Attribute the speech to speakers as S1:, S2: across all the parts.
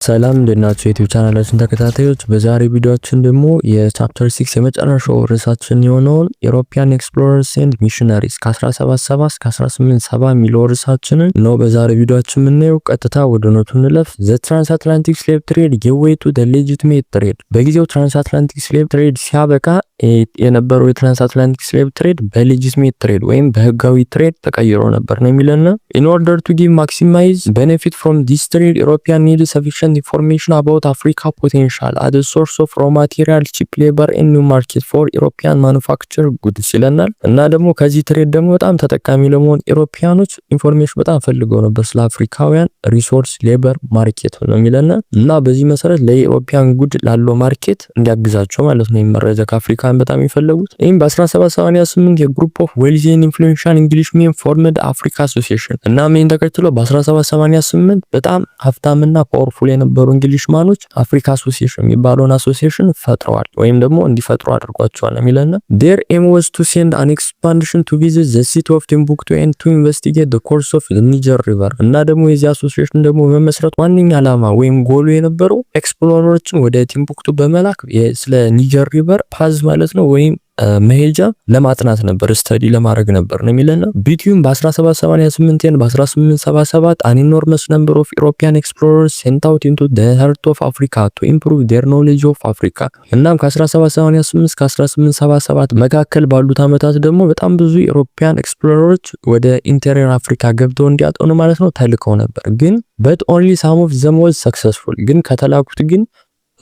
S1: ሰላም እንደናችሁ የዩቲዩብ ቻናላችን ተከታታዮች፣ በዛሬ ቪዲዮአችን ደግሞ የቻፕተር 6 የመጨረሻው ርዕሳችን የሆነውን ኢሮፒያን ኤክስፕሎረርስ ኤንድ ሚሽነሪስ ከ1770 እስከ 1870 የሚለው ርዕሳችንን ነው በዛሬ ቪዲዮአችን የምናየው። ቀጥታ ወደ ኖቱ እንለፍ። ዘ ትራንስአትላንቲክ ስሌቭ ትሬድ ጌዌይ ቱ ዘ ሌጂቲሜት ትሬድ። በጊዜው ትራንስአትላንቲክ ስሌቭ ትሬድ ሲያበቃ የነበረው የትራንስአትላንቲክ ስሌቭ ትሬድ በሌጂቲሜት ትሬድ ወይም በህጋዊ ትሬድ ተቀይሮ ነበር ነው የሚለና in order to give maximize benefit from this trade European needed sufficient information about Africa potential as a source of raw material, cheap labor and new market for European manufactured goods ይለናል። እና ደግሞ ከዚህ ትሬድ ደግሞ በጣም ተጠቃሚ ለመሆን ኢሮፒያኖች ኢንፎርሜሽን በጣም ፈልገው ነበር ስለ አፍሪካውያን ሪሶርስ ሌበር ማርኬት ነው የሚለና እና በዚህ መሰረት ለኢሮፒያን ጉድ ላለው ማርኬት እንዲያግዛቸው ማለት ነው መረጃ ከአፍሪካ በጣም ይፈልጉት። ይሄም በ1788 የግሩፕ ኦፍ ዌልዚ ኤንድ ኢንፍሉዌንሻል እንግሊሽ ሜን ፎርምድ አፍሪካ አሶሲዬሽን እና ምን ተከትሎ በ1788 በጣም ሀብታምና ፓወርፉል የነበሩ እንግሊሽ ማኖች አፍሪካ አሶሲዬሽን የሚባለውን አሶሲዬሽን ፈጥረዋል ወይም ደግሞ እንዲፈጥሩ አድርጓቸዋል የሚለና their aim was to send an expedition to visit the city of Timbuktu and to investigate the course of the Niger River እና ደግሞ የዚህ አሶሲዬሽን ደግሞ መመስረት ዋነኛ ዓላማ ወይም ጎሉ የነበረው ኤክስፕሎረሮችን ወደ ቲምቡክቱ በመላክ ስለ ኒጀር ሪቨር ፓዝ ማለት ነው ወይም መሄጃ ለማጥናት ነበር ስተዲ ለማድረግ ነበር ነው የሚለና ቢትዊን በ1788 እና በ1877 an enormous number of European explorers sent out into the heart of Africa to improve their knowledge of Africa እናም ከ1788 እስከ 1877 መካከል ባሉት አመታት ደግሞ በጣም ብዙ ኢሮፒያን ኤክስፕሎረሮች ወደ ኢንተሪየር አፍሪካ ገብተው እንዲያጠኑ ማለት ነው ተልከው ነበር። ግን but only some of them was successful ግን ከተላኩት ግን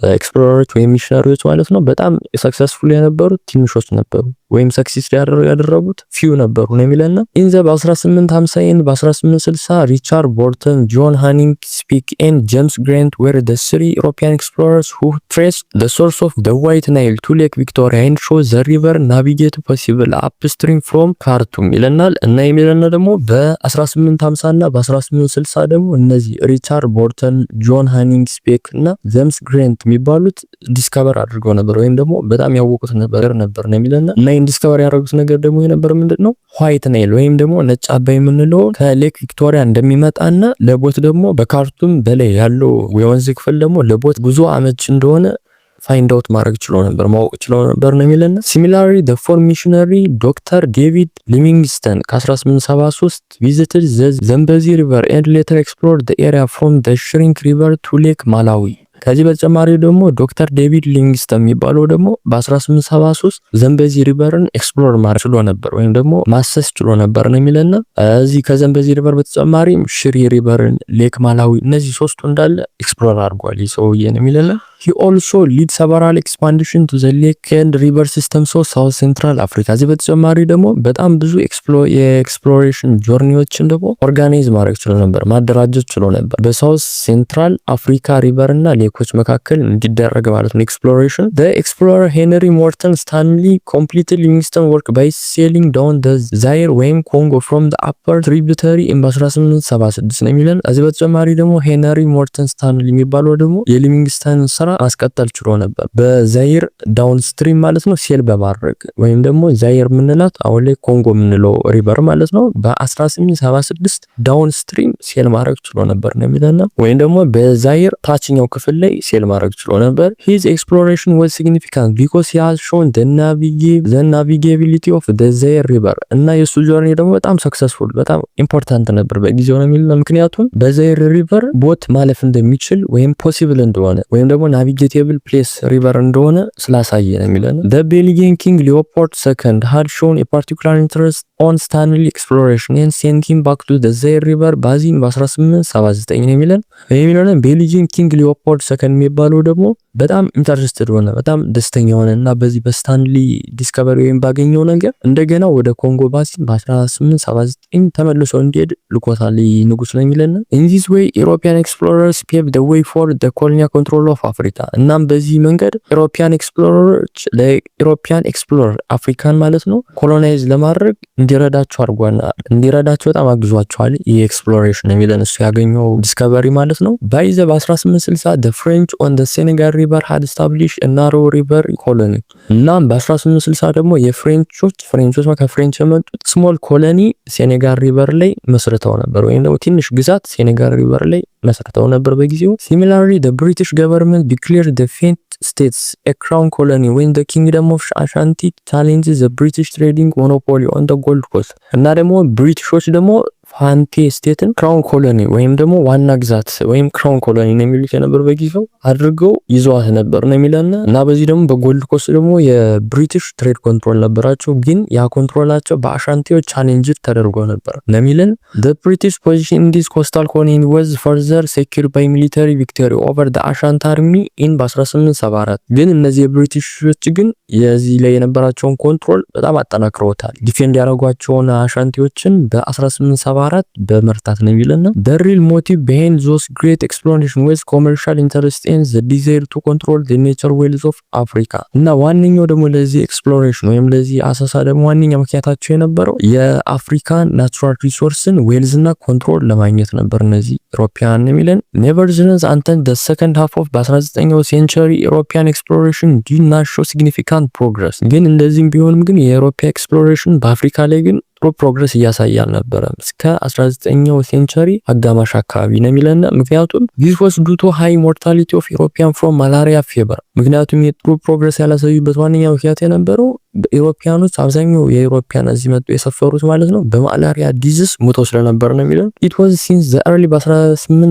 S1: ኤክስፕሎረሮች ወይም ሚሽነሪዎች ማለት ነው በጣም ሰክሰስፉል የነበሩት ትንሾች ነበሩ ወይም ሰክሲስ ያደረጉት ፊው ነበሩ ነው የሚለና ኢንዘ በ1850 እና በ1860 ሪቻርድ ቦርተን፣ ጆን ሃኒንግ ስፒክ ኤንድ ጄምስ ግራንት were the three European explorers who traced the source of the White Nile to Lake Victoria and show the river navigate possible upstream from Khartoum ይለናል። እና የሚለና ደግሞ በ1850 እና በ1860 ደግሞ እነዚህ ሪቻርድ ቦርተን፣ ጆን ሃኒንግ ስፒክ እና ጄምስ ግራንት የሚባሉት ዲስከቨር አድርገው ነበር ወይም ደግሞ በጣም ያወቁት ነበር ነው የሚለና እና ዲስከቨር ያደረጉት ነገር ደግሞ የነበር ምንድነው ዋይት ናይል ወይም ደግሞ ነጭ አባይ የምንለው ከሌክ ቪክቶሪያ እንደሚመጣና ለቦት ደግሞ በካርቱም በላይ ያለው የወንዝ ክፍል ደግሞ ለቦት ብዙ አመች እንደሆነ ፋይንድ አውት ማድረግ ማወቅ ችሎ ነበር ነው የሚለና ሲሚላርሊ the four missionary ዶክተር ዴቪድ ሊቪንግስተን ከ1873 visited the Zambezi river and later explored the area from the Shrink river to Lake Malawi። ከዚህ በተጨማሪ ደግሞ ዶክተር ዴቪድ ሊቪንግስተን የሚባለው ደግሞ በ1873 ዘምበዚ ሪቨርን ኤክስፕሎር ማድረግ ችሎ ነበር ወይም ደግሞ ማሰስ ችሎ ነበር ነው የሚለና እዚህ ከዘምበዚ ሪቨር በተጨማሪ ሽሪ ሪቨርን፣ ሌክ ማላዊ እነዚህ ሶስቱ እንዳለ ኤክስፕሎር አድርጓል ይሰውዬ ነው የሚለና he also lead several expedition to the lake and river systems of South Central Africa። ከዚህ በተጨማሪ ደግሞ በጣም ብዙ የኤክስፕሎሬሽን ጆርኒዎችን ደግሞ ኦርጋናይዝ ማድረግ ችሎ ነበር ማደራጀት ችሎ ነበር በሳውዝ ሴንትራል አፍሪካ ሪቨር እና ሌኮች መካከል እንዲደረግ ማለት ነው ኤክስፕሎሬሽን። the explorer Henry Morton Stanley completed Livingstone work by sailing down the Zaire ወይም ኮንጎ from the upper tributary in 1876 ነው የሚለን። ከዚህ በተጨማሪ ደግሞ ሄንሪ ሞርተን ስታንሊ የሚባለው ደግሞ የሊቪንግስተን ማስቀጠል ችሎ ነበር በዛይር ዳውንስትሪም ማለት ነው ሴል በማድረግ ወይም ደግሞ ዛይር ምንላት አሁን ላይ ኮንጎ ምንለው ሪቨር ማለት ነው በ1876 ዳውንስትሪም ሴል ማድረግ ችሎ ነበር ነው የሚለና ወይም ደግሞ በዛይር ታችኛው ክፍል ላይ ሴል ማድረግ ችሎ ነበር። his exploration was significant because he has shown the navigability of the Zaire river እና የሱ ጆርኒ ደግሞ በጣም ሰክሰስፉል በጣም ኢምፖርታንት ነበር በጊዜው ነው የሚለው ምክንያቱም በዛይር ሪቨር ቦት ማለፍ እንደሚችል ወይም ፖሲብል እንደሆነ ወይም ደግሞ ናቪጌቴብል ፕሌስ ሪቨር እንደሆነ ስላሳየ ነው የሚለን። the Belgian king Leopold II had shown a particular interest on Stanley exploration and sent him back to the Zaire river basin በ1879 ነው የሚለን። የሚለን ቤልጂየን ኪንግ ሊዮፖልድ II የሚባለው ደግሞ በጣም ኢንተረስትድ ሆነ በጣም ደስተኛ ሆነና በዚህ በስታንሊ ዲስከቨሪ ወይም ባገኘው ነገር እንደገና ወደ ኮንጎ ባሲን በ1879 ተመልሶ እንዲሄድ ልኮታል ንጉስ ነው የሚለን። in this way European explorers paved the way for the colonial control of Africa። እናም በዚህ መንገድ ኢሮፒያን ኤክስፕሎረሮች ለኢሮፒያን ኤክስፕሎረር አፍሪካን ማለት ነው ኮሎናይዝ ለማድረግ እንዲረዳቸው አድርጓና እንዲረዳቸው በጣም አግዟቸዋል። ይህ ኤክስፕሎሬሽን የሚለን እሱ ያገኘው ዲስከቨሪ ማለት ነው። ባይዘ በ1860 the French on the Senegal River had established a narrow river colony እናም በ1860 ደግሞ የፍሬንቾች ከፍሬንች የመጡት ስሞል ኮሎኒ ሴኔጋል ሪቨር ላይ መስርተው ነበር፣ ወይም ደግሞ ትንሽ ግዛት ሴኔጋል ሪቨር ላይ መስርተው ነበር በጊዜው። Similarly the British government declared the French states a crown colony when the kingdom of Ashanti challenged the British trading monopoly on the Gold Coast እና ደግሞ ብሪቲሾች ደግሞ ፋንቲ ስቴትን ክራውን ኮሎኒ ወይም ደግሞ ዋና ግዛት ወይም ክራውን ኮሎኒ ነው የሚሉት የነበር በጊዜው አድርገው ይዘዋት ነበር ነው የሚለን እና በዚህ ደግሞ በጎልድ ኮስት ደግሞ የብሪቲሽ ትሬድ ኮንትሮል ነበራቸው፣ ግን ያ ኮንትሮላቸው በአሻንቲዎች ቻሌንጅ ተደርጎ ነበር ነው የሚለን። the British position in this coastal colony was further secured by military victory over the Ashanti army in በ1874 ግን እነዚህ የብሪቲሾች ግን የዚህ ላይ የነበራቸውን ኮንትሮል በጣም አጠናክረውታል። ዲፌንድ ያደረጓቸውን አሻንቲዎችን በ1874 በመርታት ነው የሚለና the real motive behind those great exploration was commercial interest and the desire to control the nature wealth of Africa እና ዋነኛው ደግሞ ለዚህ ኤክስፕሎሬሽን ወይም ለዚህ አሰሳ ደግሞ ዋነኛ ምክንያታቸው የነበረው የአፍሪካን ናቹራል ሪሶርስን ዌልዝና ኮንትሮል ለማግኘት ነበር እነዚህ ኢሮፒያን ነው የሚለን። nevertheless until the second half of በ19ኛው ሴንቸሪ ኢሮፒያን ኤክስፕሎሬሽን did not show significant progress ግን እንደዚህም ቢሆንም ግን የኢሮፒያ ኤክስፕሎሬሽን በአፍሪካ ላይ ግን ጥሩ ፕሮግረስ እያሳየ አልነበረም እስከ 19ኛው ሴንቸሪ አጋማሽ አካባቢ ነው የሚለን። ምክንያቱም this was due to high mortality of European from malaria fever ምክንያቱም የጥሩ ፕሮግረስ ያላሳዩበት ዋነኛ ምክንያት የነበረው ኢሮፒያኖች አብዛኛው የኢሮፒያን እዚህ መጡ የሰፈሩት ማለት ነው በማላሪያ ዲዚዝ ሞተው ስለነበር ነው የሚለን። it was since the early በ1850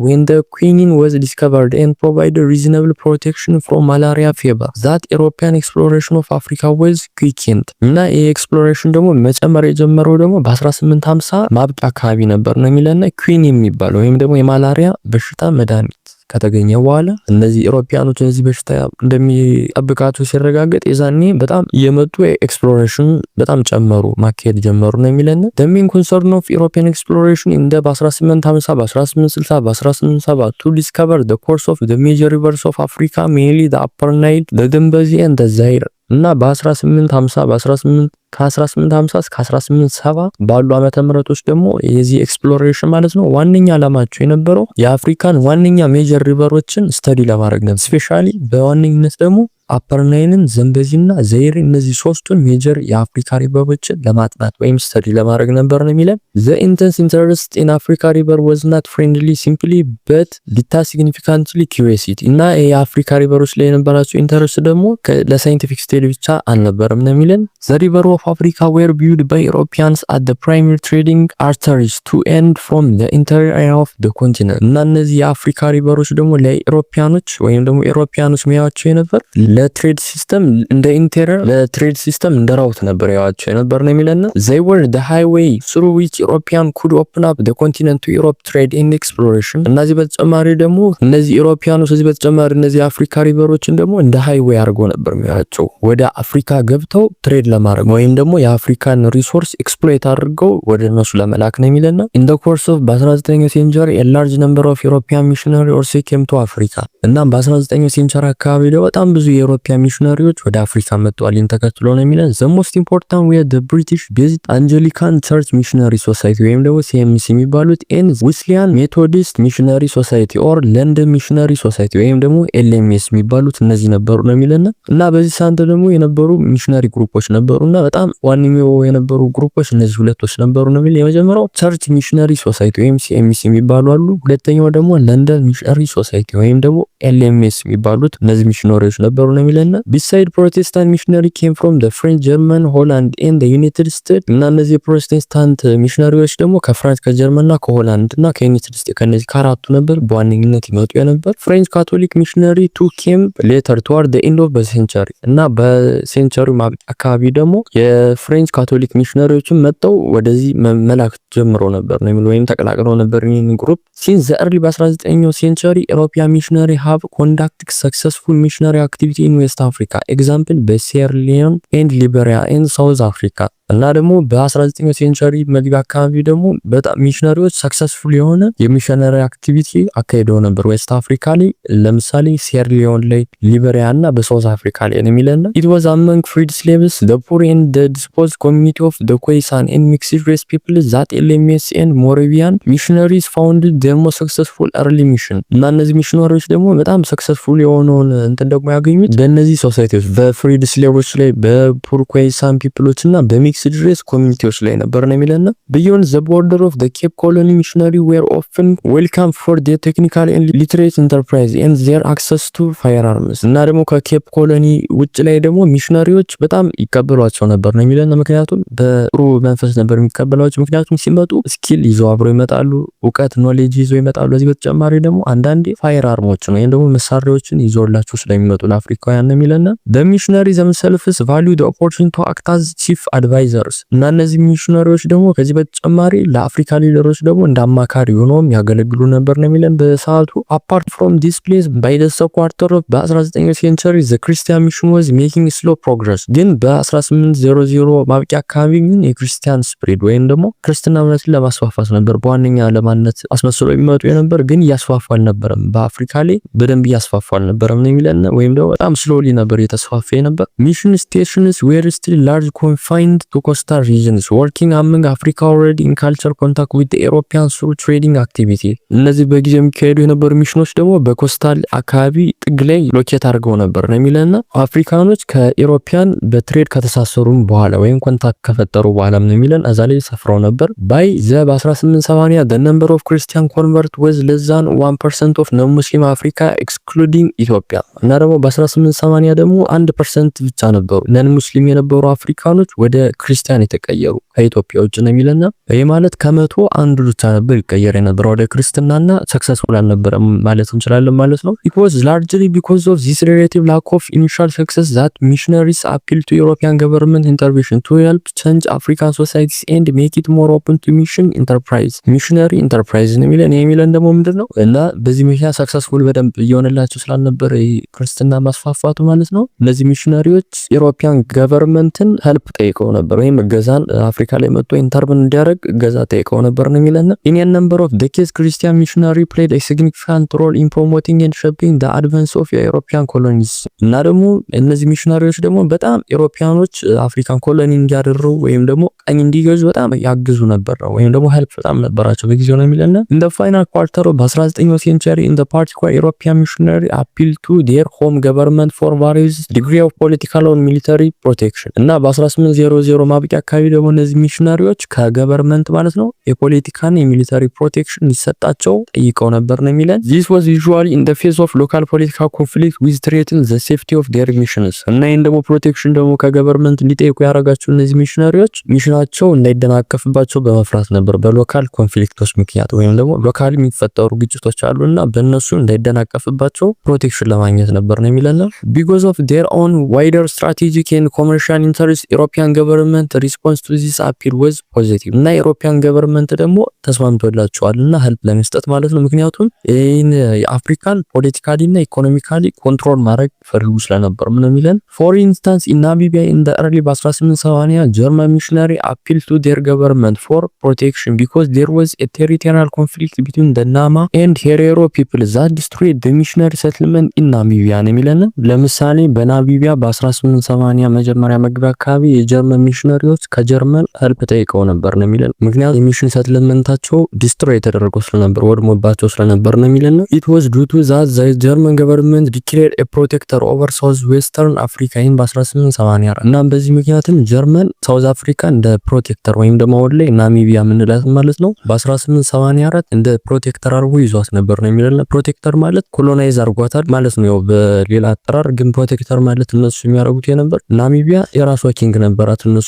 S1: when the quinine was discovered and provided reasonable protection from malaria fever that European exploration of Africa was quickened እና ይሄ ኤክስፕሎሬሽን ደግሞ መጨመር የጀመረው ደግሞ በ1850 ማብቂያ አካባቢ ነበር ነው የሚለን። ኩዊን የሚባለው ወይም ደግሞ የማላሪያ በሽታ መድኃኒት ከተገኘ በኋላ እነዚህ ኢሮፒያኖች እዚህ በሽታ እንደሚጠብቃቸው ሲረጋገጥ የዛኔ በጣም የመጡ ኤክስፕሎሬሽን በጣም ጨመሩ ማካሄድ ጀመሩ ነው የሚለን። the main concern of European exploration in the በ1850 በ1860 በ1870 to discover the course of the major rivers of Africa mainly the Upper Nile the Zambezi and the Zaire እና በ1850 ከ1850 እስከ 1870 ባሉ ዓመተ ምህረቶች ደግሞ የዚህ ኤክስፕሎሬሽን ማለት ነው ዋነኛ ዓላማቸው የነበረው የአፍሪካን ዋነኛ ሜጀር ሪቨሮችን ስተዲ ለማድረግ ነው። ስፔሻሊ በዋነኝነት ደግሞ አፐር ናይልን ዘምበዚና ዘይር እነዚህ ሶስቱን ሜጀር የአፍሪካ ሪቨሮችን ለማጥናት ወይም ስተዲ ለማድረግ ነበር ነው የሚለን። the intense interest in Africa river was not friendly simply but detached significantly curiosity እና የአፍሪካ ሪቨሮች ላይ የነበራቸው ኢንተረስት ደግሞ ለሳይንቲፊክ ስተዲ ብቻ አልነበረም ነው የሚለን። the river of Africa were viewed by Europeans as the primary trading arteries to and from the interior area of the continent እና እነዚህ የአፍሪካ ሪቨሮች ደግሞ ለኢሮፒያኖች ወይም ደግሞ ኢሮፒያኖች ሚያቸው የነበር ለትሬድ ሲስተም እንደ ኢንቴሪየር ለትሬድ ሲስተም እንደ ራውት ነበር ያዋቸው የነበር ነው የሚለን። they were the highway through which European could open up the continent to Europe trade and exploration እነዚህ በተጨማሪ ደግሞ እነዚህ ኢሮፒያኖች እዚህ በተጨማሪ እነዚህ አፍሪካ ሪቨሮችን ደግሞ እንደ ሃይዌይ አድርጎ ነበር የሚያቸው ወደ አፍሪካ ገብተው ትሬድ ለማድረግ ወይም ደግሞ የአፍሪካን ሪሶርስ ኤክስፕሎይት አድርገው ወደ እነሱ ለመላክ ነው የሚለን። in the course of በ19ኛው ሴንቸሪ a large number of European missionaries also came to Africa እና በ19ኛው ሴንቸሪ አካባቢ ደግሞ በጣም ብዙ የኢሮፒያን ሚሽነሪዎች ወደ አፍሪካ መጥተዋል። ይህን ተከትሎ ነው የሚለን the most important were the British based Anglican Church Missionary Society ወይም ደግሞ CMC የሚባሉት and Wesleyan Methodist Missionary Society or London Missionary Society ወይም ደግሞ LMS የሚባሉት እነዚህ ነበሩ ነው የሚለን እና በዚህ ሳንተ ደግሞ የነበሩ ሚሽነሪ ግሩፖች ነበሩና በጣም ዋነኛው የነበሩ ግሩፖች እነዚህ ሁለቶች ነበሩ ነው የሚል። የመጀመሪያው ቸርች ሚሽነሪ ሶሳይቲ ወይም ሲኤምሲ የሚባሉ አሉ። ሁለተኛው ደግሞ ለንደን ሚሽነሪ ሶሳይቲ ወይም ደግሞ ኤልኤምኤስ የሚባሉት እነዚህ ሚሽነሪዎች ነበሩ ነው የሚለና ቢሳይድ ፕሮቴስታንት ሚሽነሪ ኬም ፍሮም ዘ ፍሬንች ጀርመን ሆላንድ ኤንድ ዘ ዩናይትድ ስቴትስ እና እነዚህ ፕሮቴስታንት ሚሽነሪዎች ደግሞ ከፍራንስ ከጀርመንና ከሆላንድ እና ከዩናይትድ ስቴትስ ከነዚህ ከአራቱ ነበር በዋነኝነት ይመጡ የነበር። ፍሬንች ካቶሊክ ሚሽነሪ ቱ ኬም ሌተር ቱዋርድ ዘ ኤንድ ኦፍ ዘ ሴንቸሪ እና በሴንቸሪው አካባቢ ደግሞ የፍሬንች ካቶሊክ ሚሽነሪዎችን መጥተው ወደዚህ መላክ ጀምረው ነበር ነው የሚለው ወይም ተቀላቅለው ነበር ይህን ግሩፕ። ሲንስ ዘ early በ19ኛው ሴንቸሪ ኢሮፒያን ሚሽነሪ ሃቭ ኮንዳክትድ ሰክሰስፉል ሚሽነሪ አክቲቪቲ ኢን ዌስት አፍሪካ ኤግዛምፕል በሴራ ሊዮን ኤንድ ሊበሪያ ኤንድ ሳውዝ አፍሪካ እና ደግሞ በ19ኛው ሴንቸሪ መግቢያ አካባቢ ደግሞ በጣም ሚሽነሪዎች ሰክሰስፉል የሆነ የሚሽነሪ አክቲቪቲ አካሂደው ነበር ዌስት አፍሪካ ላይ ለምሳሌ ሴርሊዮን ላይ ሊበሪያ እና በሳውዝ አፍሪካ ላይ ነው የሚለና it was among freed slaves the poor and the dispossessed community of the Khoisan and mixed race people that LMS and Moravian missionaries founded the most successful early mission እና እነዚህ ሚሽነሪዎች ደግሞ በጣም ሰክሰስፉል የሆነውን እንትን ደግሞ ያገኙት በእነዚህ ሶሳይቲዎች በፍሪድ ስሌቮች ላይ በፑር ኮይሳን ፒፕሎች እና በሚክስድ ሬስ ኮሚኒቲዎች ላይ ነበር ነው የሚለና beyond the border of the Cape Colony missionary were often welcome for their technical and literate enterprise and their access to firearms እና ደግሞ ከኬፕ ኮሎኒ ውጭ ላይ ደግሞ ሚሽነሪዎች በጣም ይቀበሏቸው ነበር ነው የሚለና ምክንያቱም በጥሩ መንፈስ ነበር የሚቀበሏቸው ምክንያቱም ሲመጡ ስኪል ይዘው አብረው ይመጣሉ እውቀት ኖሌጅ ይዘው ይመጣሉ ለዚህ በተጨማሪ ደግሞ አንዳንዴ ፋየር አርሞች ነው ወይም ደግሞ መሳሪያዎችን ይዘውላቸው ስለሚመጡ ለአፍሪካውያን ነው የሚለና the missionaries themselves value the opportunity to act as chief advisors እና እነዚህ ሚሽነሪዎች ደግሞ ከዚህ በተጨማሪ ለአፍሪካ ሊደሮች ደግሞ እንደ አማካሪ ሆነውም ያገለግሉ ነበር ነው የሚለን በሰዓቱ apart from this place by the quarter of በ19ኛው ሴንቸሪ the Christian mission was making slow progress ግን በ1800 ማብቂያ አካባቢ ግን የክርስቲያን ስፕሪድ ወይም ደግሞ ክርስትና እምነትን ለማስፋፋት ነበር በዋነኛ ለማንነት አስመስሎ የሚመጡ የነበር ግን ያስፋፋ አልነበረም በአፍሪካ ላይ በደንብ ያስፋፋ አልነበረም ነው የሚለን ወይም ደግሞ በጣም ስሎሊ ነበር የተስፋፋ ነበር mission stations were still large confined to coastal regions working among Africa already in cultural contact with the Europeans through trading activity እነዚህ በጊዜው የሚካሄዱ የነበሩ ሚሽኖች ደግሞ በኮስታል አካባቢ ጥግ ላይ ሎኬት አድርገው ነበር ነው የሚለና አፍሪካኖች ከኢሮፒያን በትሬድ ከተሳሰሩ በኋላ ወይም ኮንታክት ከፈጠሩ በኋላ ነው የሚለን እዛ ላይ ሰፍረው ነበር ባይ በ1880 the number of Christian convert was less than 1% of non-Muslim Africa excluding Ethiopia እና ደግሞ በ1880 ደግሞ 1% ብቻ ነበሩ ነን ሙስሊም የነበሩ አፍሪካኖች ወደ ክርስቲያን የተቀየሩ ከኢትዮጵያ ውጭ ነው የሚለና ይሄ ማለት ከመቶ አንዱ ብቻ ነበር ይቀየር የነበረው ወደ ክርስትናና ሰክሰስፉል አልነበረም ማለት እንችላለን ማለት ነው it was largely because of this relative lack of initial success that missionaries appealed to European government intervention to help change African societies and make it more open to mission enterprise missionary enterprise ነው የሚለን ደግሞ ምንድነው እና በዚህ ምክንያት ሰክሰስፉል በደንብ እየሆነላቸው ስላልነበረ ክርስትና ማስፋፋቱ ማለት ነው እነዚህ ሚሽነሪዎች ዩሮፒያን ገቨርንመንትን ሄልፕ ጠይቀው ነበር ወይም እገዛን አፍሪካ ላይ መጥቶ ኢንተርቨን እንዲያደርግ እገዛ ጠይቀው ነበር ነው የሚለን in a number of decades Christian missionary played a significant role in promoting and shaping the advance of European colonies እና ደግሞ እነዚህ ሚሽነሪዎች ደግሞ በጣም ዩሮፒያኖች አፍሪካን ኮሎኒ እንዲያደርጉ ወይም ደግሞ ቀኝ እንዲገዙ በጣም ያግዙ ነበር ወይም ደግሞ ሄልፕ በጣም ነበራቸው በጊዜው ነው የሚለን in the final quarter of 19th century in the particular European missionary appealed to their home government for various degree of political and military protection እና በ1800 ማብቂያ አካባቢ ደግሞ እነዚህ ሚሽነሪዎች ከገቨርንመንት ማለት ነው የፖለቲካና የሚሊታሪ ፕሮቴክሽን እንዲሰጣቸው ጠይቀው ነበር ነው የሚለን this was usually in the face of local political conflict with threaten the safety of their missions እና ይሄን ደግሞ ፕሮቴክሽን ደግሞ ከገቨርንመንት እንዲጠይቁ ያደረጋቸው እነዚህ ሚሽነሪዎች ሚሽናቸው እንዳይደናቀፍባቸው በመፍራት ነበር በሎካል ኮንፍሊክቶች ምክንያት ወይም ደግሞ ሎካል የሚፈጠሩ ግጭቶች አሉና በእነሱ እንዳይደናቀፍባቸው ፕሮቴክሽን ለማግኘት ነበር ነው የሚለን because of their own wider strategic and commercial interest European government response to this appeal was positive እና European government ደግሞ ተስማምቶላቸዋልና ሄልፕ ለመስጠት ማለት ነው ምክንያቱም ይሄን የአፍሪካን ፖለቲካሊ እና ኢኮኖሚካሊ ኮንትሮል ማድረግ ፈልጉ ስለነበር ምን የሚለን for instance in Namibia in the early 1880 German missionary appealed to their government for protection because there was a territorial conflict between the Nama and Herero people that destroyed the missionary settlement in Namibia ነው የሚለን ለምሳሌ በናሚቢያ በ1880 መጀመሪያ መግቢያ አካባቢ የጀርመን ሚሽነሪዎች ከጀርመን ሄልፕ ጠይቀው ነበር ነው የሚለን ምክንያቱም የሚሽን ሰትልመንታቸው ዲስትሮይ ተደረገው ስለነበር ወድሞባቸው ስለነበር ነው የሚለን it was due to that the German government declared a protector over South Western Africa in 1884 እና በዚህ ምክንያትም ጀርመን ሳውዝ አፍሪካ እንደ ፕሮቴክተር ወይም ደግሞ ወለ ናሚቢያ ምንላት ማለት ነው በ1884 እንደ ፕሮቴክተር አርጎ ይዟት ነበር ነው የሚለን ፕሮቴክተር ማለት ኮሎናይዝ አርጓታል ማለት ነው በሌላ አጠራር ግን ፕሮቴክተር ማለት እነሱ የሚያረጉት የነበር ናሚቢያ የራሷ ኪንግ ነበራት እነሱ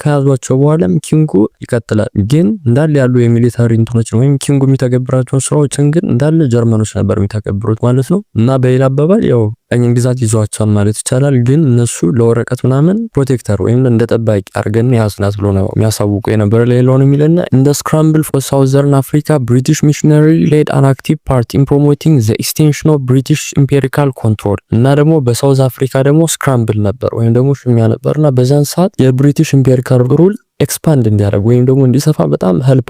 S1: ከያዟቸው በኋላም ኪንጉ ይቀጥላል ግን እንዳለ ያሉ የሚሊታሪ እንትኖች ወይም ኪንጉ የሚተገብራቸው ስራዎችን ግን እንዳለ ጀርመኖች ነበር የሚተገብሩት ማለት ነው እና በሌላ አባባል ያው ቀኝ ግዛት ይዟቸዋል ማለት ይቻላል። ግን እነሱ ለወረቀት ምናምን ፕሮቴክተር ወይም እንደ ጠባቂ አድርገን ያዝናት ብሎ ነው የሚያሳውቁ የነበረ። ሌላው ነው የሚለና እንደ ስክራምብል ፎር ሳውዘርን አፍሪካ ብሪቲሽ ሚሽነሪ ሌድ አን አክቲቭ ፓርት ኢን ፕሮሞቲንግ ዘ ኤክስቴንሽን ኦፍ ብሪቲሽ ኢምፔሪካል ኮንትሮል እና ደግሞ በሳውዝ አፍሪካ ደግሞ ስክራምብል ነበር ወይም ደግሞ ሽሚያ ነበርና በዛን ሰዓት የብሪቲሽ ኢምፔሪካል ሩል ኤክስፓንድ እንዲያደርግ ወይም ደግሞ እንዲሰፋ በጣም ሄልፕ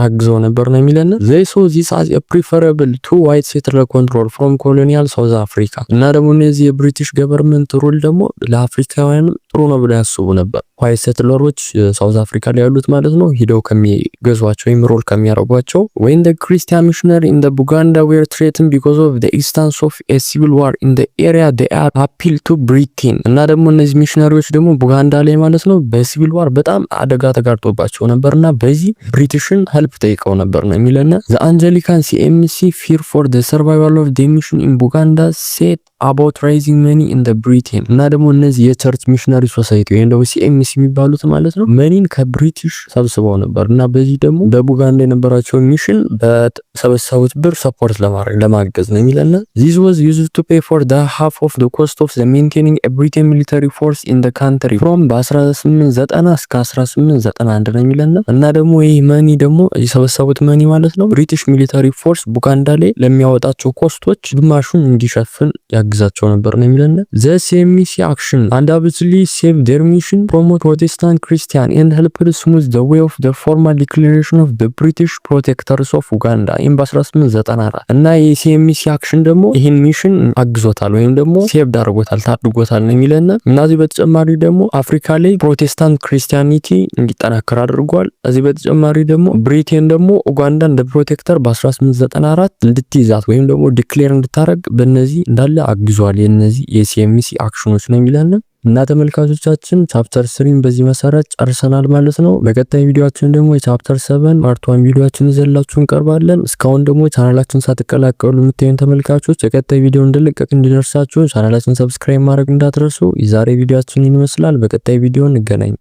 S1: አግዘው ነበር ነው የሚለን። they saw this as a preferable to white settler control from colonial South Africa እና ደግሞ እነዚህ የብሪቲሽ ገቨርንመንት ሩል ደግሞ ለአፍሪካውያን ጥሩ ነው ብለው ያስቡ ነበር። ዋይት ሴትለሮች ሳውዝ አፍሪካ ላይ ያሉት ማለት ነው ሂደው ከሚገዟቸው ወይም ሮል ከሚያረጓቸው when the Christian missionary in the Buganda were threatened because of the existence of a civil war in the area they are appeal to Britain እና ደግሞ እነዚህ ሚሽነሪዎች ደግሞ ቡጋንዳ ላይ ማለት ነው በሲቪል ዋር በጣም አደጋ ተጋርጦባቸው ነበርና በዚህ ብሪቲሽን ሄልፕ ጠይቀው ነበር ነው የሚለና the Anglican CMC fear for the survival of the mission in Buganda set about raising money in the Britain እና ደግሞ እነዚህ የቸርች ሚሽነሪ ሶሳይቲ ወይም ደግሞ CMC የሚባሉት ማለት ነው መኒን ከብሪቲሽ ሰብስበው ነበር እና በዚህ ደግሞ በቡጋንዳ የነበራቸው ሚሽን በሰበሰቡት ብር ሰፖርት ለማገዝ ነው የሚለና this was used to pay for the half of the cost of the maintaining a Britain military force in the country from በ1890 እስከ 1891 ነው የሚለና እና ደግሞ ይህ መኒ ደግሞ የሰበሰቡት መኒ ማለት ነው ብሪቲሽ ሚሊታሪ ፎርስ ቡጋንዳ ላይ ለሚያወጣቸው ኮስቶች ግማሹን እንዲሸፍን ያግዛቸው ነበር ነው የሚለና the CMC action and obviously save their mission promote Protestant Christian and help smooth the way of the formal declaration of the British protectors of Uganda in 1894 እና የCMC አክሽን ደግሞ ይህን ሚሽን አግዞታል ወይም ደግሞ ሴቭ አድርጎታል ታድጎታል ነው የሚለና እና እዚህ በተጨማሪ ደግሞ አፍሪካ ላይ ፕሮቴስታንት ክርስቲያኒቲ እንዲጠናከር አድርጓል። እዚህ በተጨማሪ ደግሞ ብሪቴን ደግሞ ኡጋንዳ እንደ ፕሮቴክተር በ1894 እንድትይዛት ወይም ደግሞ ዲክሌር እንድታረግ በእነዚህ እንዳለ አግዟል። የነዚህ የCMC አክሽኖች ነው የሚለና እና ተመልካቾቻችን ቻፕተር 3 በዚህ መሰረት ጨርሰናል ማለት ነው። በቀጣይ ቪዲዮአችን ደግሞ የቻፕተር 7 ፓርት 1 ቪዲዮአችን ይዘላችሁ እንቀርባለን። እስካሁን ደግሞ ቻናላችን ሳትቀላቀሉ የምትዩን ተመልካቾች የቀጣይ ቪዲዮ እንድለቀቅ እንዲደርሳችሁ ቻናላችን ሰብስክራይብ ማድረግ እንዳትረሱ። የዛሬ ቪዲዮአችን ይመስላል። በቀጣይ ቪዲዮ እንገናኝ።